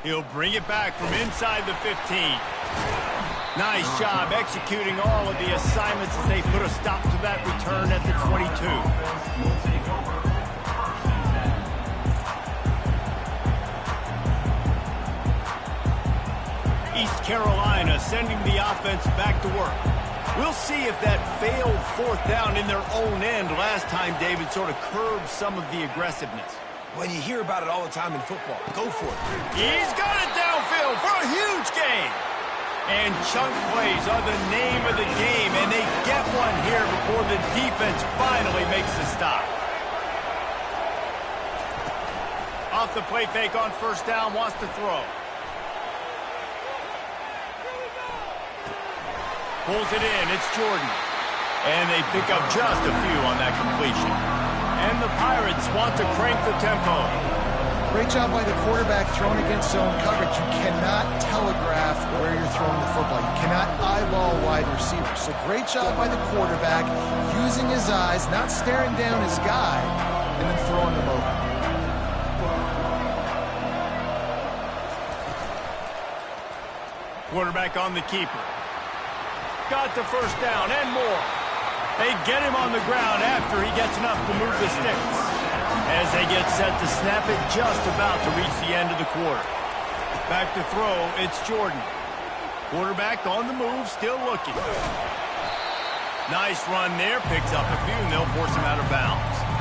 He'll bring it back from inside the 15. Nice job executing all of the assignments as they put a stop to that return at the 22. East Carolina sending the offense back to work. We'll see if that failed fourth down in their own end last time, David, sort of curbed some of the aggressiveness. When you hear about it all the time in football, go for it. He's got it downfield for a huge gain. And chunk plays are the name of the game, and they get one here before the defense finally makes the stop. Off the play fake on first down, wants to throw. Pulls it in, it's Jordan. And they pick up just a few on that completion. And the Pirates want to crank the tempo. Great job by the quarterback throwing against zone coverage. You cannot telegraph where you're throwing the football. You cannot eyeball wide receivers. So great job by the quarterback using his eyes, not staring down his guy, and then throwing them over. Quarterback on the keeper. Got the first down and more. They get him on the ground after he gets enough to move the sticks. As they get set to snap it, just about to reach the end of the quarter. Back to throw, it's Jordan. Quarterback on the move, still looking. Nice run there, picks up a few, and they'll force him out of bounds.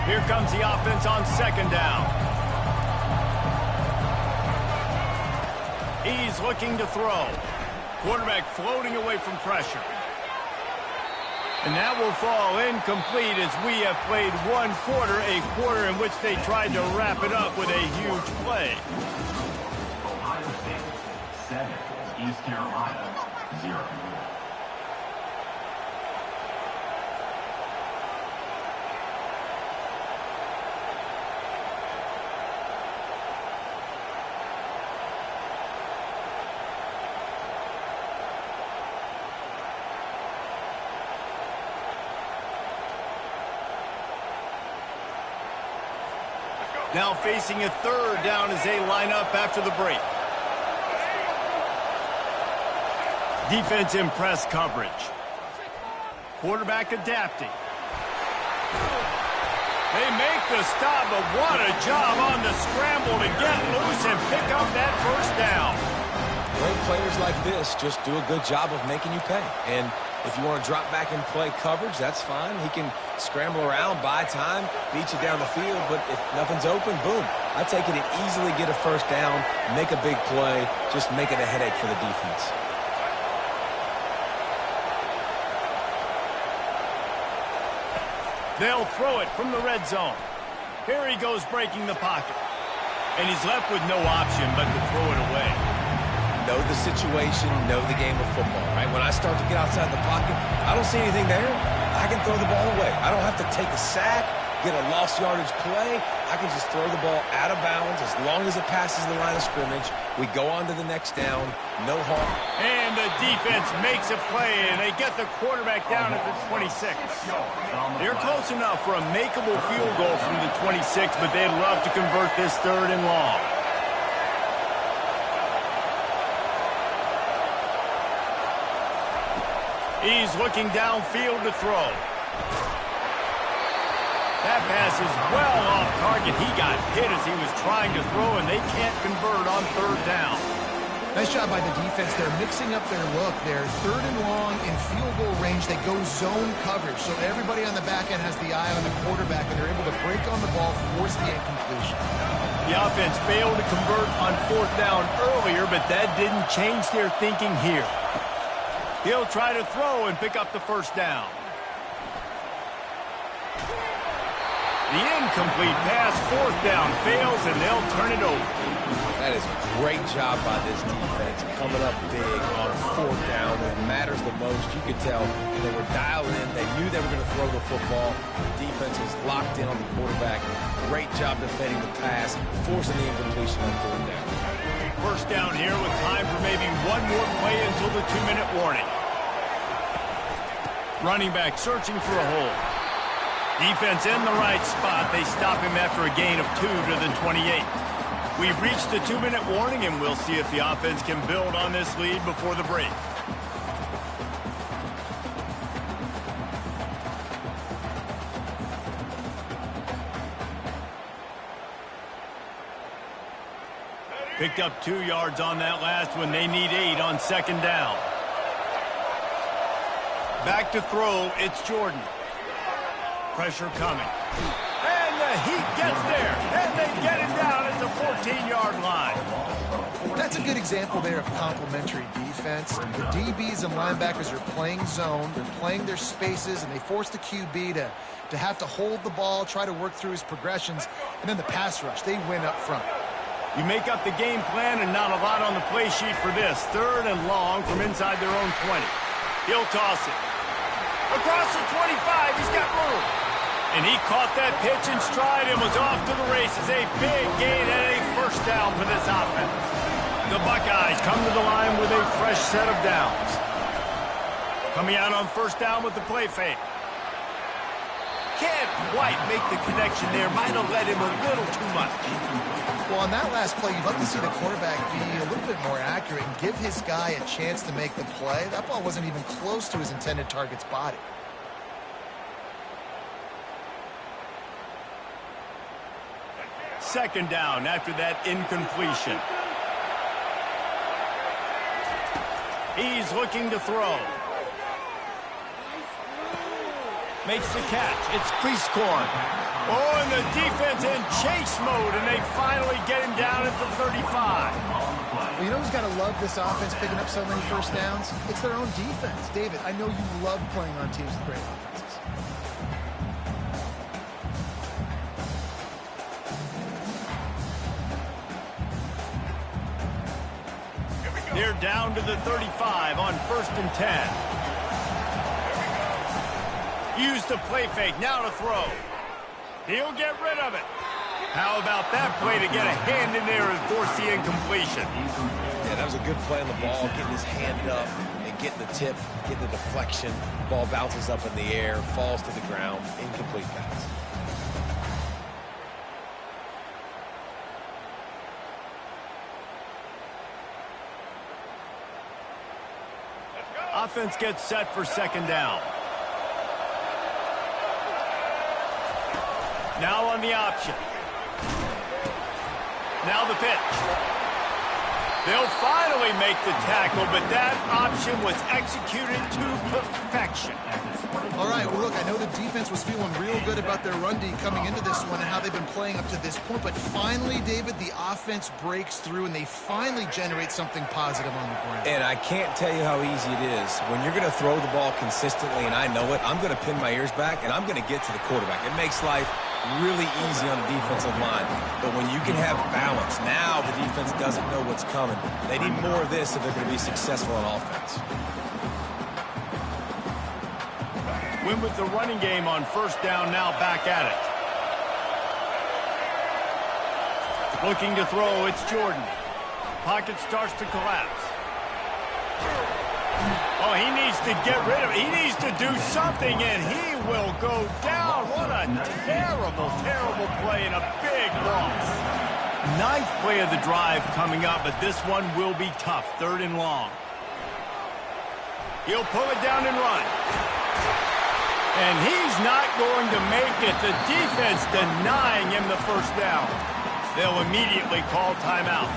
Here comes the offense on second down. He's looking to throw. Quarterback floating away from pressure. And that will fall incomplete as we have played one quarter, a quarter in which they tried to wrap it up with a huge play. Ohio State 7, East Carolina 0. Now facing a third down as they line up after the break. Defense in press coverage. Quarterback adapting. They make the stop, but what a job on the scramble to get loose and pick up that first down. Great players like this just do a good job of making you pay. And if you want to drop back and play coverage, that's fine. He can scramble around, buy time, beat you down the field. But if nothing's open, boom. I take it and easily get a first down, make a big play, just make it a headache for the defense. They'll throw it from the red zone. Here he goes breaking the pocket. And he's left with no option but to throw it away. Know the situation, know the game of football, right? When I start to get outside the pocket, I don't see anything there. I can throw the ball away. I don't have to take a sack, get a lost yardage play. I can just throw the ball out of bounds as long as it passes the line of scrimmage. We go on to the next down, no harm. And the defense makes a play, and they get the quarterback down at the 26. They're close enough for a makeable field goal from the 26, but they'd love to convert this third and long. He's looking downfield to throw. That pass is well off target. He got hit as he was trying to throw, and they can't convert on third down. Nice job by the defense. They're mixing up their look. They're third and long in field goal range. They go zone coverage, so everybody on the back end has the eye on the quarterback, and they're able to break on the ball, force the incompletion. The offense failed to convert on fourth down earlier, but that didn't change their thinking here. He'll try to throw and pick up the first down. The incomplete pass, fourth down, fails, and they'll turn it over. That is a great job by this defense, coming up big on fourth down when it matters the most. You could tell they were dialed in. They knew they were going to throw the football. The defense was locked in on the quarterback. Great job defending the pass, forcing the incompletion on fourth down. First down here with time for maybe one more play until the 2-minute warning. Running back searching for a hole. Defense in the right spot. They stop him after a gain of 2 to the 28. We've reached the 2-minute warning, and we'll see if the offense can build on this lead before the break. Picked up 2 yards on that last one. They need 8 on second down. Back to throw, it's Jordan. Pressure coming. And the heat gets there. And they get him down at the 14-yard line. That's a good example there of complementary defense. The DBs and linebackers are playing zone. They're playing their spaces, and they force the QB to have to hold the ball, try to work through his progressions. And then the pass rush, they win up front. You make up the game plan and not a lot on the play sheet for this. 3rd and long from inside their own 20. He'll toss it. Across the 25, he's got room. And he caught that pitch in stride and was off to the races. A big gain and a first down for this offense. The Buckeyes come to the line with a fresh set of downs. Coming out on first down with the play fake. Can't quite make the connection there. Might have led him a little too much. Well, on that last play, you'd love to see the quarterback be a little bit more accurate and give his guy a chance to make the play. That ball wasn't even close to his intended target's body. Second down after that incompletion. He's looking to throw. Makes the catch. It's Priestcorn. Oh, and the defense in chase mode, and they finally get him down at the 35. Well, you know who's got to love this offense picking up so many first downs? It's their own defense. David, I know you love playing on teams with great offenses. They're down to the 35 on 1st and 10. Use the play fake, now to throw. He'll get rid of it. How about that play to get a hand in there and force the incompletion? Yeah, that was a good play on the ball, getting his hand up and getting the tip, getting the deflection. Ball bounces up in the air, falls to the ground, incomplete pass. Offense gets set for second down. Now on the option. Now the pitch. They'll finally make the tackle, but that option was executed to perfection. All right, well, look, I know the defense was feeling real good about their run D coming into this one and how they've been playing up to this point, but finally, David, the offense breaks through and they finally generate something positive on the ground. And I can't tell you how easy it is. When you're going to throw the ball consistently, and I know it, I'm going to pin my ears back, and I'm going to get to the quarterback. It makes life really easy on the defensive line. But when you can have balance, now the defense doesn't know what's coming. They need more of this if they're going to be successful on offense. Win with the running game on first down, now back at it. Looking to throw, it's Jordan. Pocket starts to collapse. Oh, he needs to get rid of it. He needs to do something, and he will go down. What a terrible, terrible play and a big loss. 9th play of the drive coming up, but this one will be tough. 3rd and long. He'll pull it down and run. And he's not going to make it. The defense denying him the first down. They'll immediately call timeout.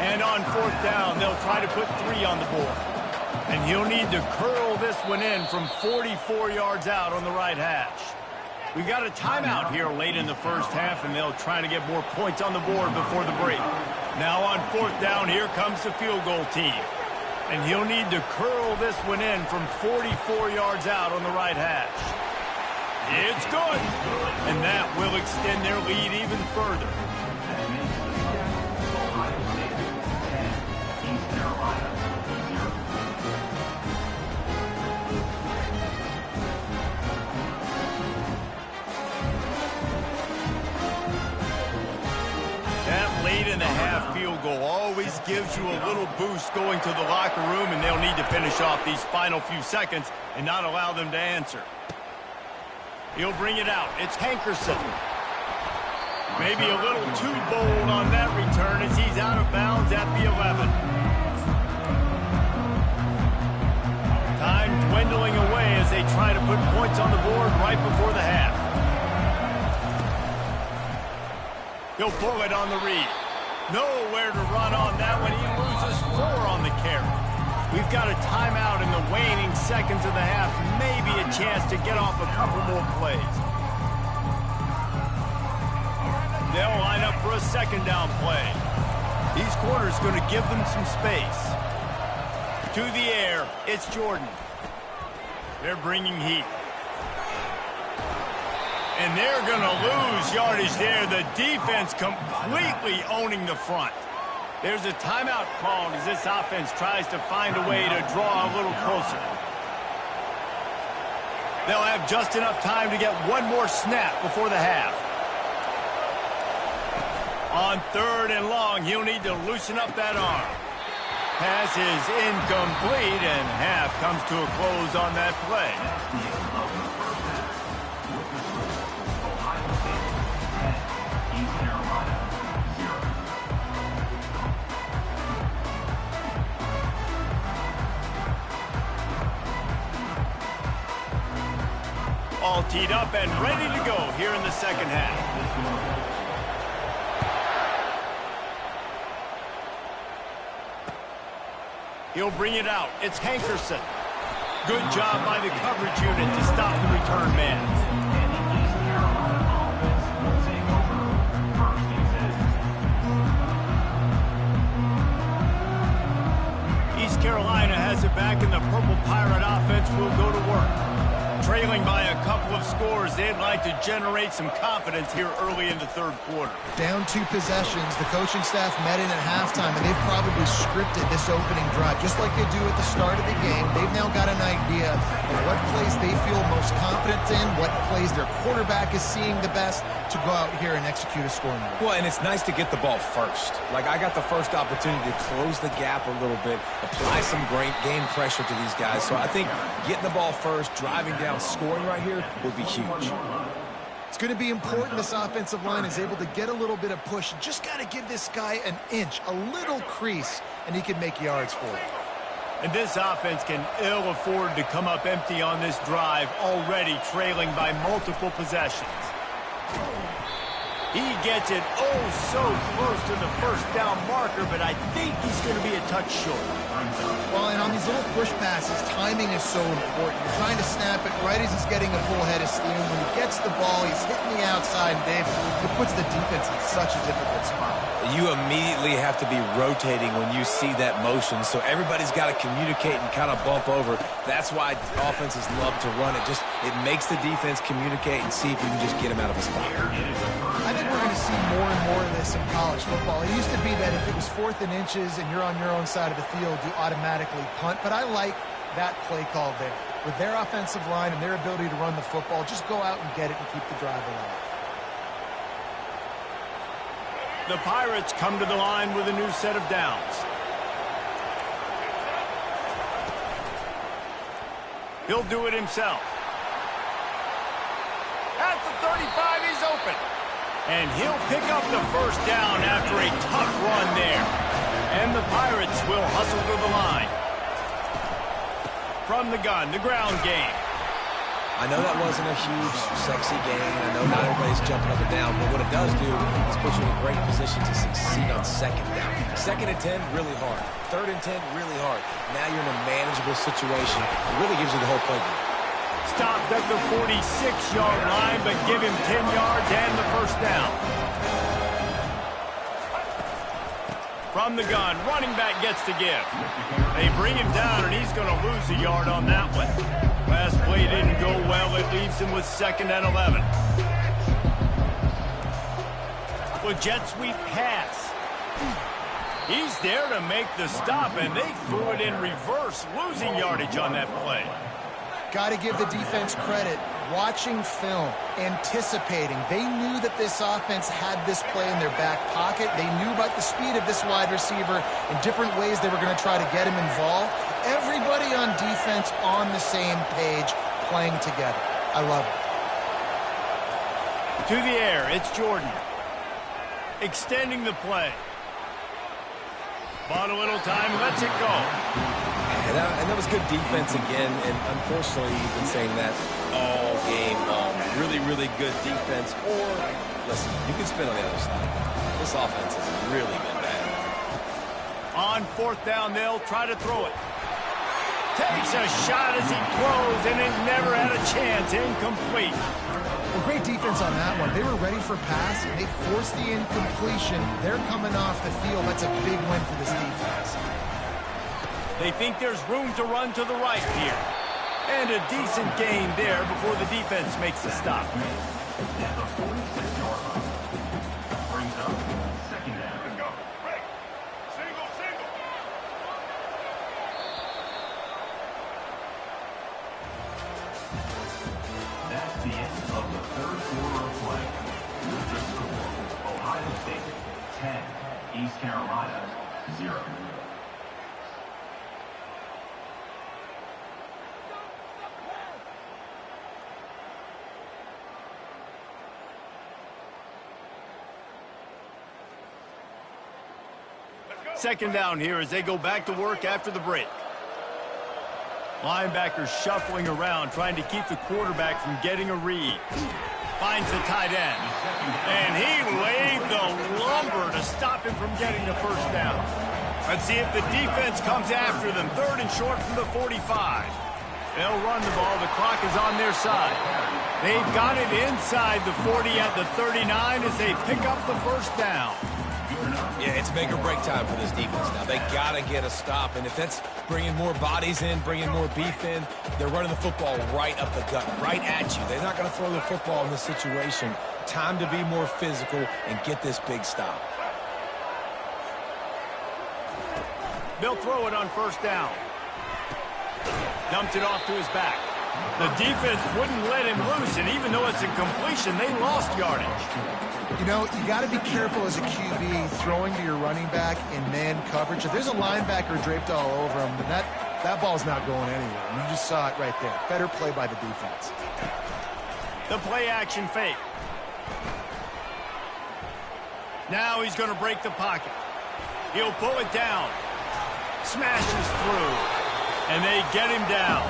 And on 4th down, they'll try to put 3 on the board. And he'll need to curl this one in from 44 yards out on the right hash. We got a timeout here late in the first half, and they'll try to get more points on the board before the break. Now on 4th down, here comes the field goal team. And he'll need to curl this one in from 44 yards out on the right hash. It's good. And that will extend their lead even further. That late in 9.5 field goal always gives you a little boost going to the locker room, and they'll need to finish off these final few seconds and not allow them to answer. He'll bring it out. It's Hankerson. Maybe a little too bold on that return as he's out of bounds at the 11. Time dwindling away as they try to put points on the board right before the half. He'll pull it on the read. Nowhere to run on that one. He loses 4 on the carry. We've got a timeout in the waning seconds of the half. Maybe a chance to get off a couple more plays. They'll line up for a second down play. These corners going to give them some space. To the air, it's Jordan. They're bringing heat. And they're going to lose yardage there. The defense completely owning the front. There's a timeout called as this offense tries to find a way to draw a little closer. They'll have just enough time to get one more snap before the half. On 3rd and long, he'll need to loosen up that arm. Pass is incomplete, and half comes to a close on that play. All teed up and ready to go here in the second half. He'll bring it out. It's Hankerson. Good job by the coverage unit to stop the return man. East Carolina has it back, and the Purple Pirate offense will go to work. Trailing by a couple of scores, they'd like to generate some confidence here early in the 3rd quarter. Down 2 possessions, the coaching staff met in at halftime, and they've probably scripted this opening drive, just like they do at the start of the game. They've now got an idea of what plays they feel most confident in, what plays their quarterback is seeing the best to go out here and execute a scoring move. Well, and it's nice to get the ball first. Like, I got the first opportunity to close the gap a little bit, apply some great game pressure to these guys. So I think getting the ball first, driving down, scoring right here would be huge. It's going to be important this offensive line is able to get a little bit of push. You just got to give this guy an inch, a little crease, and he can make yards for you. And this offense can ill afford to come up empty on this drive, already trailing by multiple possessions. He gets it so close to the first down marker, but I think he's going to be a touch short. Well, and on these little push passes, timing is so important. You're trying to snap it right as he's getting a full head of steam. When he gets the ball, he's hitting the outside, and Dave, it puts the defense in such a difficult spot. You immediately have to be rotating when you see that motion, so everybody's got to communicate and kind of bump over. That's why offenses love to run it. It makes the defense communicate and see if you can just get him out of a spot. I think we're going to see more and more of this in college football. It used to be that if it was 4th and inches and you're on your own side of the field, you automatically punt. But I like that play call there. With their offensive line and their ability to run the football, just go out and get it and keep the drive alive. The Pirates come to the line with a new set of downs. He'll do it himself. At the 35, he's open. And he'll pick up the first down after a tough run there. And the Pirates will hustle to the line. From the gun, the ground game. I know that wasn't a huge, sexy game. I know not everybody's jumping up and down, but what it does do is put you in a great position to succeed on 2nd down. 2nd and 10, really hard. 3rd and 10, really hard. Now you're in a manageable situation. It really gives you the whole playbook. Stopped at the 46-yard line, but give him 10 yards and the first down. From the gun, running back gets the give. They bring him down, and he's going to lose a yard on that one. Last play didn't go well. It leaves him with 2nd and 11. Well, jet sweep pass. He's there to make the stop, and they threw it in reverse, losing yardage on that play. Got to give the defense credit. watching film, anticipating. They knew that this offense had this play in their back pocket. They knew about the speed of this wide receiver and different ways they were going to try to get him involved. Everybody on defense on the same page, playing together. I love it. To the air, it's Jordan. Extending the play. Bought a little time, lets it go. And that was good defense again, and unfortunately, you've been saying that all game long. Really, really good defense. Or, listen, you can spin on the other side. This offense has really been bad. On fourth down, they'll try to throw it. Takes a shot as he throws, and it never had a chance. Incomplete. Well, great defense on that one. They were ready for pass, and they forced the incompletion. They're coming off the field. That's a big win for this defense. They think there's room to run to the right here. And a decent gain there before the defense makes a stop. At the 46-yard line. Brings up second down. Let's go. Break. Single, single. That's the end of the third quarter of play. With the score, Ohio State 10, East Carolina 0. Second down here as they go back to work after the break. Linebackers shuffling around, trying to keep the quarterback from getting a read. Finds the tight end. And he laid the lumber to stop him from getting the first down. Let's see if the defense comes after them. Third and short from the 45. They'll run the ball. The clock is on their side. They've got it inside the 40 at the 39 as they pick up the first down. Yeah, it's make or break time for this defense now. They got to get a stop, and if that's bringing more bodies in, bringing more beef in, they're running the football right up the gut, right at you. They're not going to throw the football in this situation. Time to be more physical and get this big stop. They'll throw it on first down. Dumped it off to his back. The defense wouldn't let him loose, and even though it's a completion, they lost yardage. You know, you got to be careful as a QB throwing to your running back in man coverage. If there's a linebacker draped all over him, then that ball's not going anywhere. And you just saw it right there. Better play by the defense. The play action fake. Now he's going to break the pocket. He'll pull it down. Smashes through. And they get him down.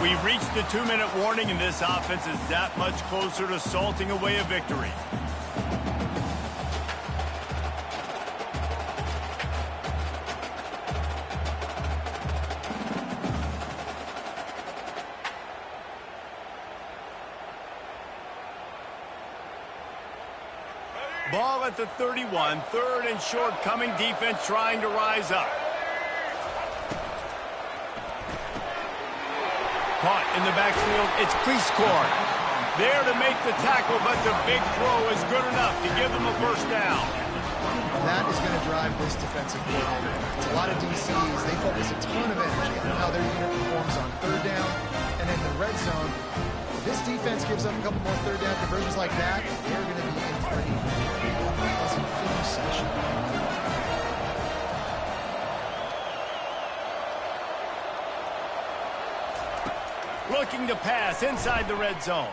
We reached the 2-minute warning, and this offense is that much closer to salting away a victory. Ball at the 31, third and short coming, defense trying to rise up. Caught in the backfield, it's Priestcourt. There to make the tackle, but the big throw is good enough to give them a first down. And that is going to drive this defensive coordinator. It's a lot of DCs. They focus a ton of energy on how their unit performs on third down and in the red zone. If this defense gives up a couple more third down conversions like that, they're going to be in for a pleasant film session. Looking to pass inside the red zone.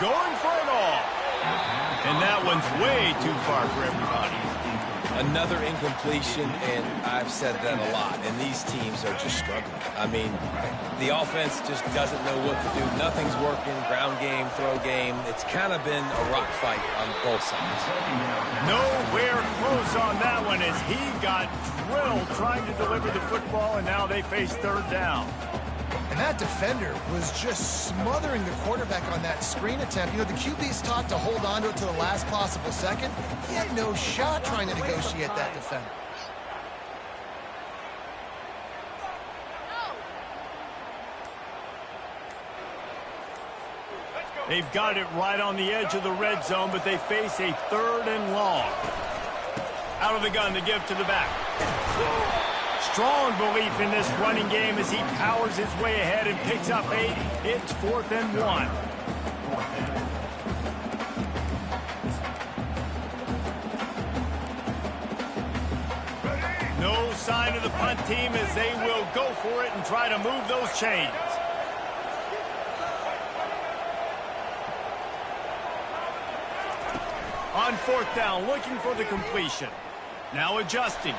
Going for it all. And that one's way too far for everybody. Another incompletion, and I've said that a lot, and these teams are just struggling. I mean, the offense just doesn't know what to do. Nothing's working, ground game, throw game. It's kind of been a rock fight on both sides. Nowhere close on that one as he got drilled trying to deliver the football, and now they face third down. And that defender was just smothering the quarterback on that screen attempt. You know, the QB's taught to hold on to it to the last possible second. He had no shot trying to negotiate that defender. They've got it right on the edge of the red zone, but they face a third and long. Out of the gun to give to the back. Strong belief in this running game as he powers his way ahead and picks up 8. It's 4th and 1. No sign of the punt team as they will go for it and try to move those chains. On 4th down, looking for the completion. Now adjusting.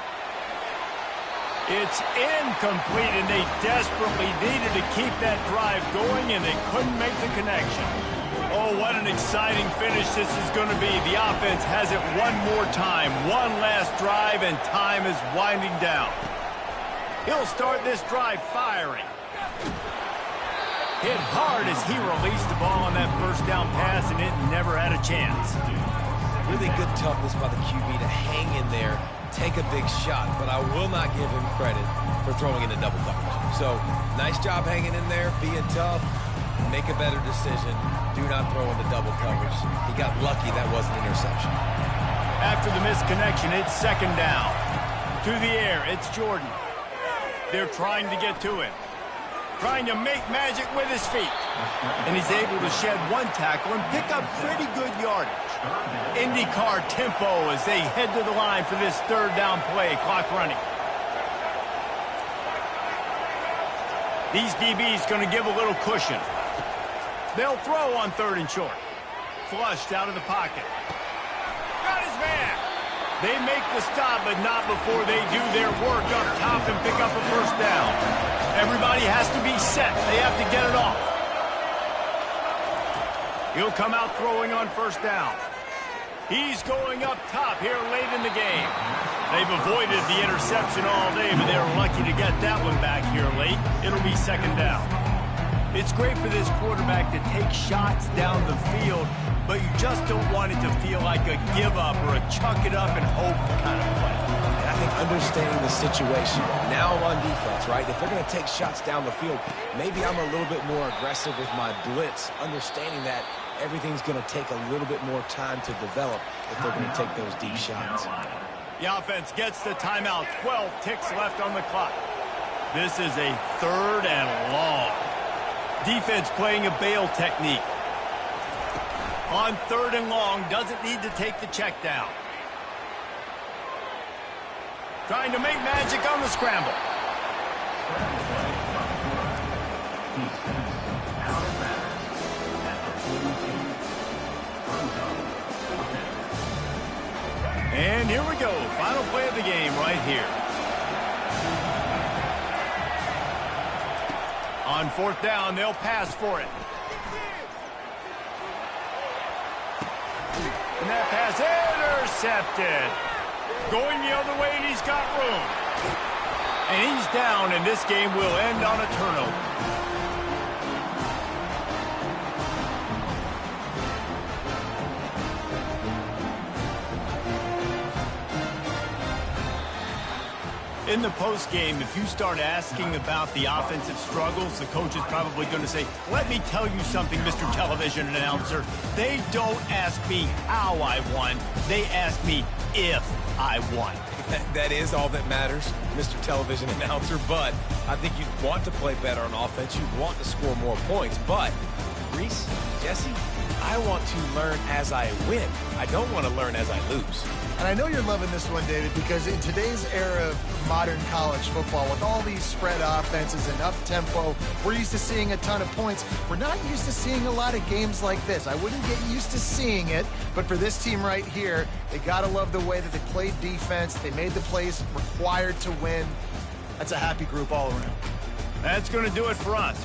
It's incomplete, and they desperately needed to keep that drive going, and they couldn't make the connection. Oh, what an exciting finish this is going to be. The offense has it one more time. One last drive, and time is winding down. He'll start this drive firing. Hit hard as he released the ball on that first down pass, and it never had a chance. Really good toughness by the QB to hang in there, take a big shot, but I will not give him credit for throwing into double coverage. So, nice job hanging in there, being tough, make a better decision. Do not throw into double coverage. He got lucky that wasn't an interception. After the misconnection, it's 2nd down. To the air, it's Jordan. They're trying to get to him. Trying to make magic with his feet. And he's able to shed one tackle and pick up pretty good yardage. IndyCar tempo as they head to the line for this 3rd down play. Clock running. These DBs going to give a little cushion. They'll throw on 3rd and short. Flushed out of the pocket. Got his man. They make the stop, but not before they do their work up top and pick up a 1st down. Everybody has to be set. They have to get it off. He'll come out throwing on 1st down. He's going up top here late in the game. They've avoided the interception all day, but they're lucky to get that one back here late. It'll be 2nd down. It's great for this quarterback to take shots down the field, but you just don't want it to feel like a give-up or a chuck-it-up and hope kind of play. And I think understanding the situation, now I'm on defense, right? If they're going to take shots down the field, maybe I'm a little bit more aggressive with my blitz, understanding that everything's going to take a little bit more time to develop if they're going to take those deep shots. The offense gets the timeout. 12 ticks left on the clock. This is a 3rd and long. Defense playing a bail technique. On 3rd and long, doesn't need to take the check down. Trying to make magic on the scramble. And here we go. Final play of the game right here. On 4th down, they'll pass for it. And that pass intercepted. Going the other way, and he's got room. And he's down, and this game will end on a turnover. In the postgame, if you start asking about the offensive struggles, the coach is probably going to say, let me tell you something, Mr. Television Announcer. They don't ask me how I won. They ask me if I won. That is all that matters, Mr. Television Announcer, but I think you'd want to play better on offense. You'd want to score more points, but Reese, Jesse, I want to learn as I win. I don't want to learn as I lose. And I know you're loving this one, David, because in today's era of modern college football, with all these spread offenses and up-tempo, we're used to seeing a ton of points. We're not used to seeing a lot of games like this. I wouldn't get used to seeing it, but for this team right here, they got to love the way that they played defense. They made the plays required to win. That's a happy group all around. That's going to do it for us.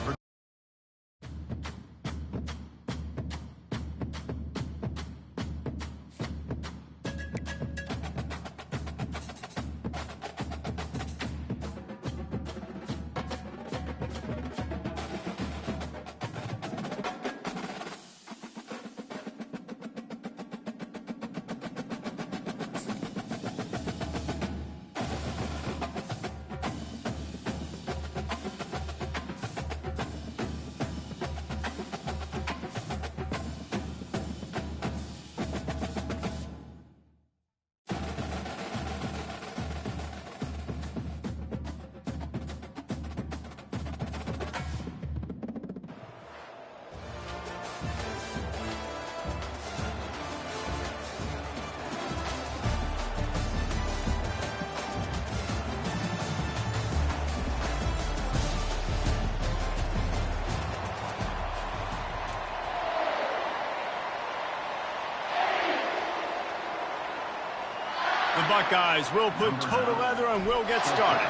The Buckeyes will put total leather and will get started.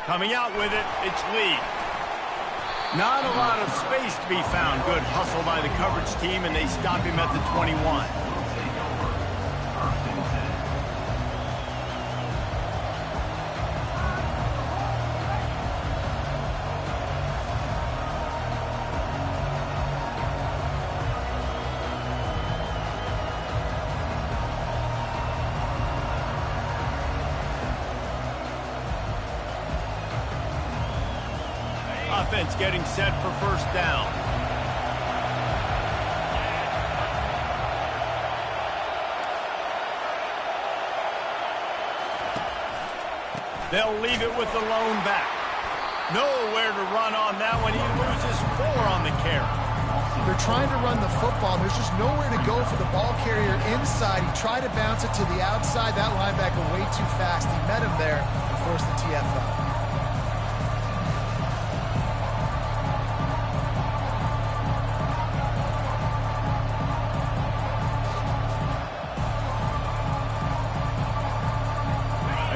Coming out with it, it's Lee. Not a lot of space to be found. Good hustle by the coverage team, and they stop him at the 21. Offense getting set for first down. They'll leave it with the lone back. Nowhere to run on that one. He loses 4 on the carry. They're trying to run the football, and there's just nowhere to go for the ball carrier inside. He tried to bounce it to the outside. That linebacker way too fast. He met him there and forced the TFL.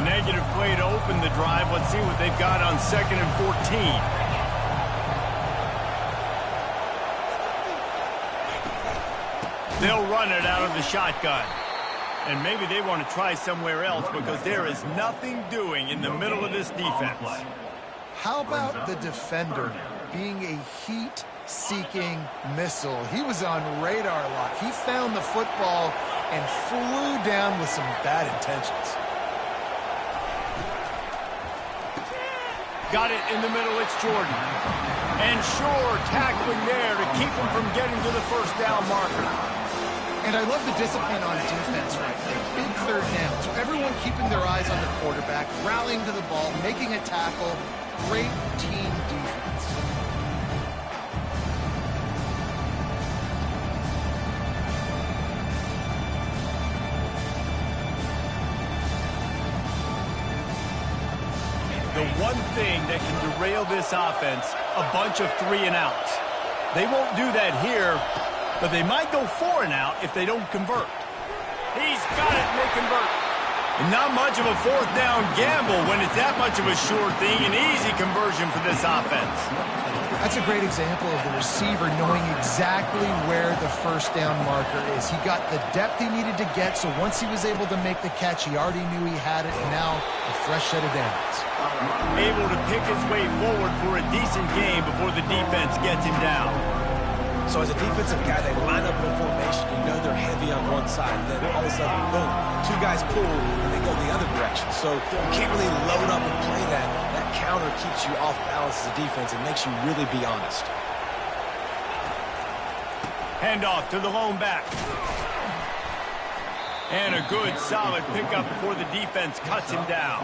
Negative play to open the drive. Let's see what they've got on 2nd and 14. They'll run it out of the shotgun. And maybe they want to try somewhere else because there is nothing doing in the middle of this defense. How about the defender being a heat-seeking missile? He was on radar lock. He found the football and flew down with some bad intentions. Got it in the middle, it's Jordan. And sure, tackling there to keep him from getting to the first down marker. And I love the discipline on defense right there. Big third down. So everyone keeping their eyes on the quarterback, rallying to the ball, making a tackle. Great team defense. The one thing that can derail this offense, a bunch of 3 and outs. They won't do that here, but they might go 4 and out if they don't convert. He's got it, and they convert. And not much of a 4th down gamble when it's that much of a sure thing, an easy conversion for this offense. That's a great example of the receiver knowing exactly where the first down marker is. He got the depth he needed to get, so once he was able to make the catch, he already knew he had it, and now a fresh set of downs. Able to pick his way forward for a decent game before the defense gets him down. So as a defensive guy, they line up in a formation. You know they're heavy on one side. And then all of a sudden, boom, 2 guys pull, and they go the other direction. So you can't really load up and play that. That counter keeps you off balance as a defense and makes you really be honest. Handoff to the lone back. And a good, solid pickup before the defense cuts him down.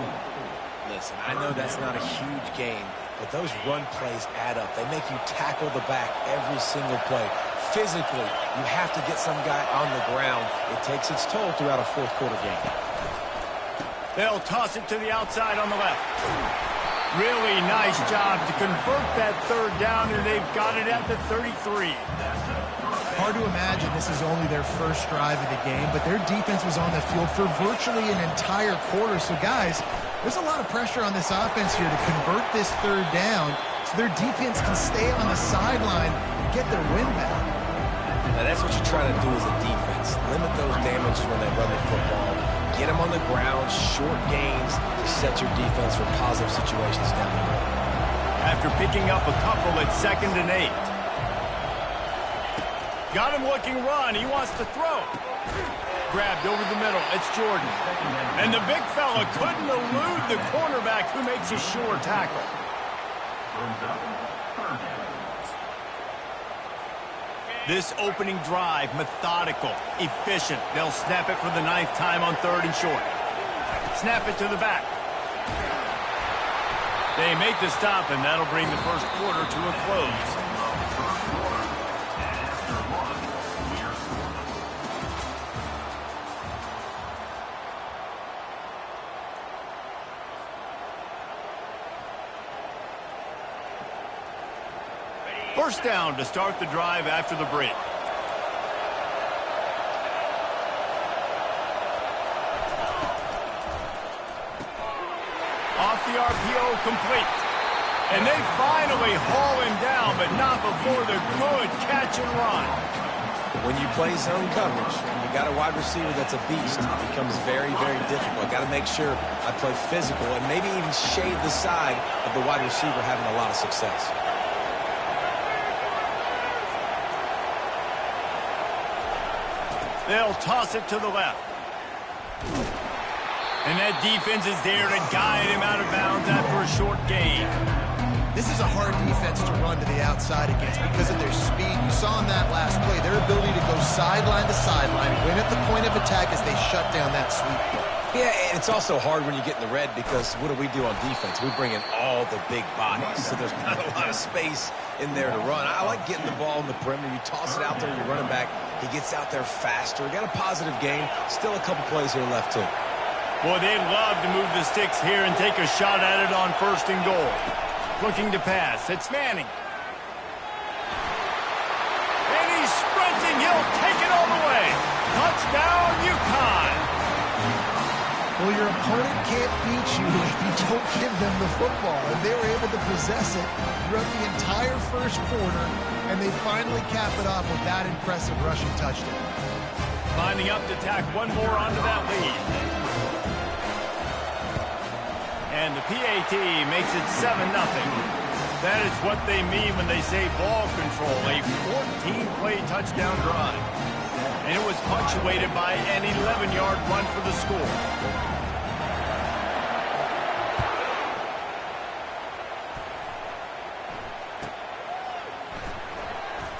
Listen, I know that's not a huge gain, but those run plays add up. They make you tackle the back every single play. Physically, you have to get some guy on the ground. It takes its toll throughout a 4th quarter game. They'll toss it to the outside on the left. Really nice job to convert that 3rd down, and they've got it at the 33. Hard to imagine this is only their first drive of the game, but their defense was on the field for virtually an entire quarter. So, guys, there's a lot of pressure on this offense here to convert this 3rd down so their defense can stay on the sideline and get their win back. Now, that's what you try to do as a defense. Limit those damages when they run the football. Get them on the ground, short gains to set your defense for positive situations down the road. After picking up a couple at 2nd and 8. Got him looking run. He wants to throw. Grabbed over the middle. It's Jordan. And the big fella couldn't elude the cornerback who makes a sure tackle. This opening drive, methodical, efficient. They'll snap it for the 9th time on 3rd and short. Snap it to the back. They make the stop, and that'll bring the first quarter to a close. First down to start the drive after the break. Off the RPO, complete. And they finally haul him down, but not before the good catch and run. When you play zone coverage, and you got a wide receiver that's a beast, it becomes very, very difficult. Got to make sure I play physical and maybe even shade the side of the wide receiver having a lot of success. They'll toss it to the left. And that defense is there to guide him out of bounds after a short gain. This is a hard defense to run to the outside against because of their speed. You saw in that last play, their ability to go sideline to sideline, win at the point of attack as they shut down that sweep play. Yeah, and it's also hard when you get in the red because what do on defense? We bring in all the big bodies, so there's not a lot of space in there to run. I like getting the ball in the perimeter. You toss it out there, you're running back. He gets out there faster. Got a positive game. Still a couple plays here left, too. Boy, they'd love to move the sticks here and take a shot at it on 1st and goal. Looking to pass. It's Manning. And he's sprinting. He'll take it all the way. Touchdown, UConn. Well, your opponent can't beat you if you don't give them the football. And they were able to possess it throughout the entire first quarter, and they finally cap it off with that impressive rushing touchdown. Lining up to tack one more onto that lead. And the PAT makes it 7-0. That is what they mean when they say ball control, a 14-play touchdown drive. And it was punctuated by an 11-yard run for the score.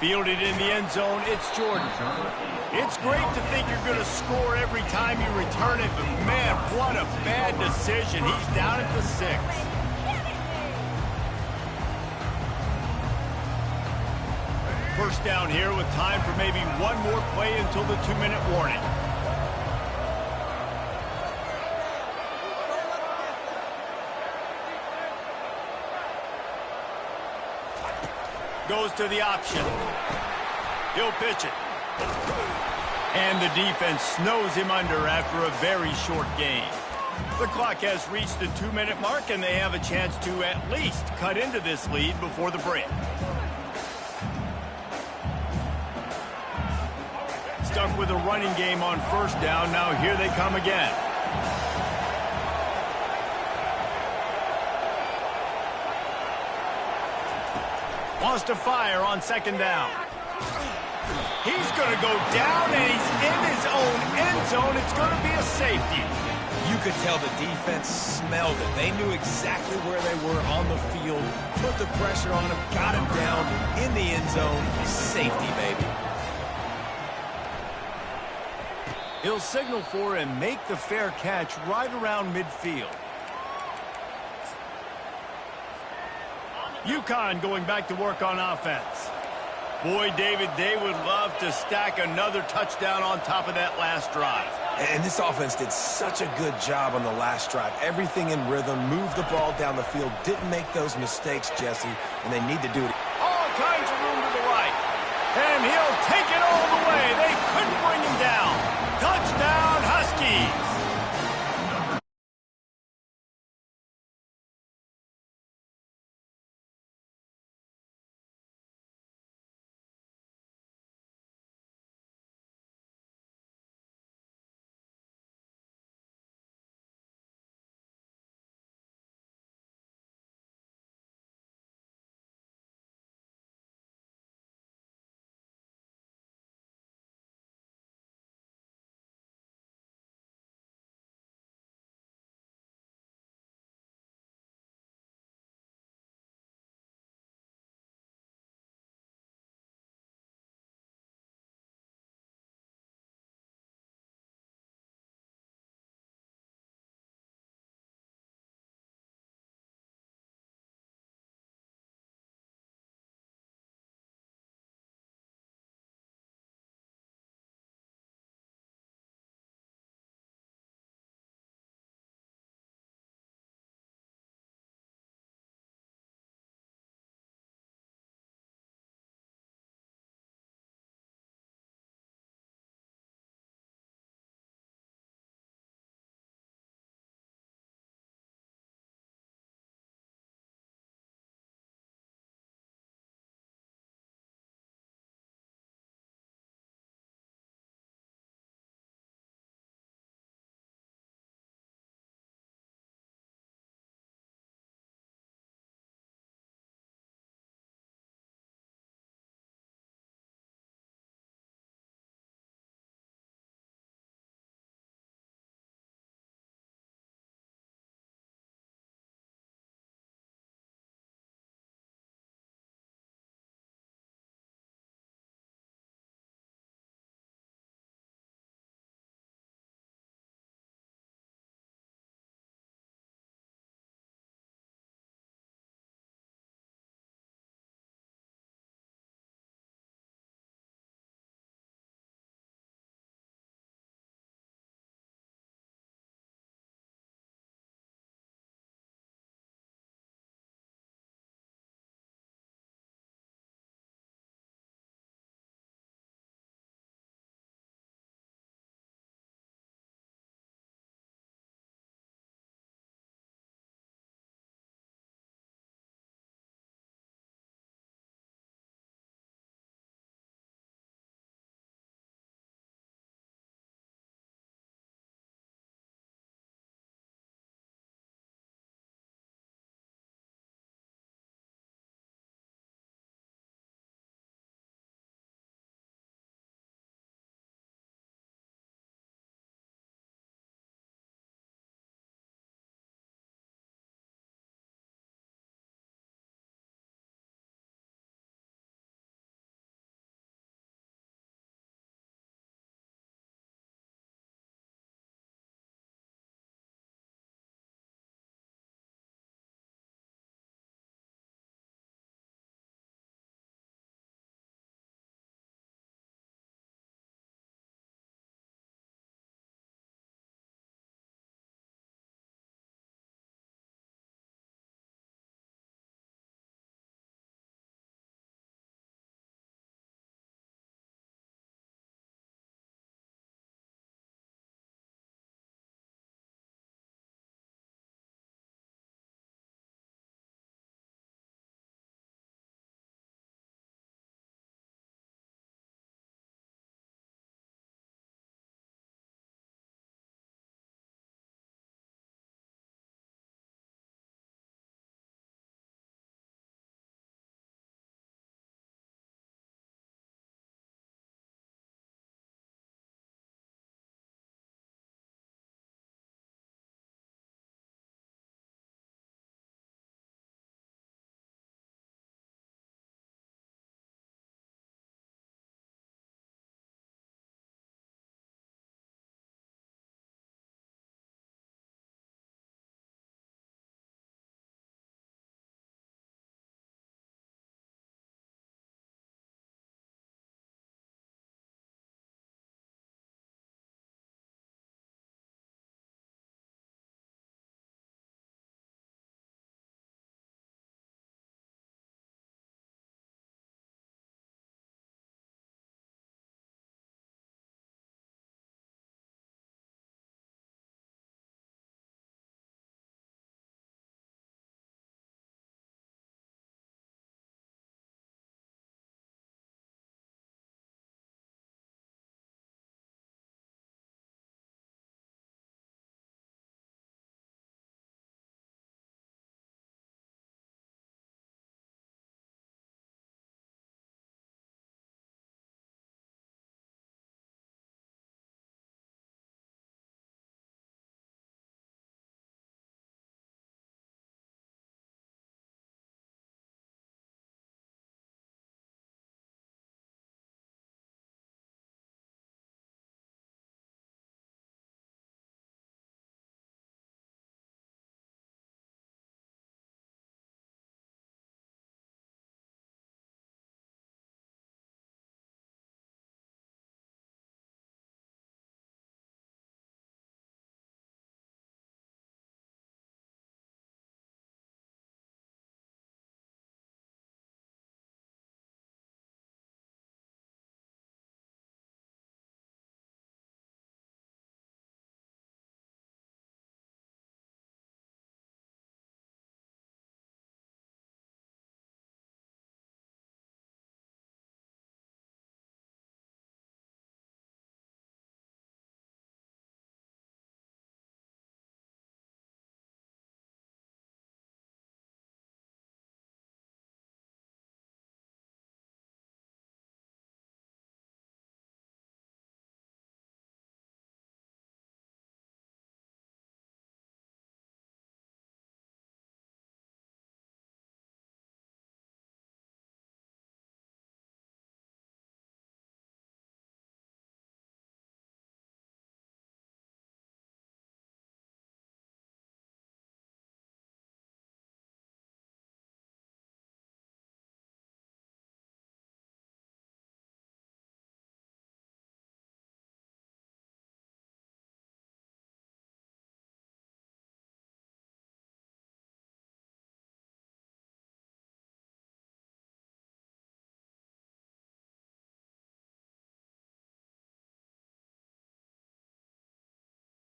Fielded in the end zone, it's Jordan. It's great to think you're going to score every time you return it, but man, what a bad decision. He's down at the 6. First down here with time for maybe one more play until the 2-minute warning. Goes to the option. He'll pitch it. And the defense snows him under after a very short gain. The clock has reached the 2-minute mark, and they have a chance to at least cut into this lead before the break. Stuck with a running game on 1st down. Now here they come again. Wants to fire on 2nd down. He's going to go down, and he's in his own end zone. It's going to be a safety. You could tell the defense smelled it. They knew exactly where they were on the field, put the pressure on him, got him down in the end zone. Safety, baby. He'll signal for and make the fair catch right around midfield. UConn going back to work on offense. Boy, David, they would love to stack another touchdown on top of that last drive. And this offense did such a good job on the last drive. Everything in rhythm, moved the ball down the field, didn't make those mistakes, Jesse, and they need to do it. All kinds of room to the right. And he'll take it all the way. They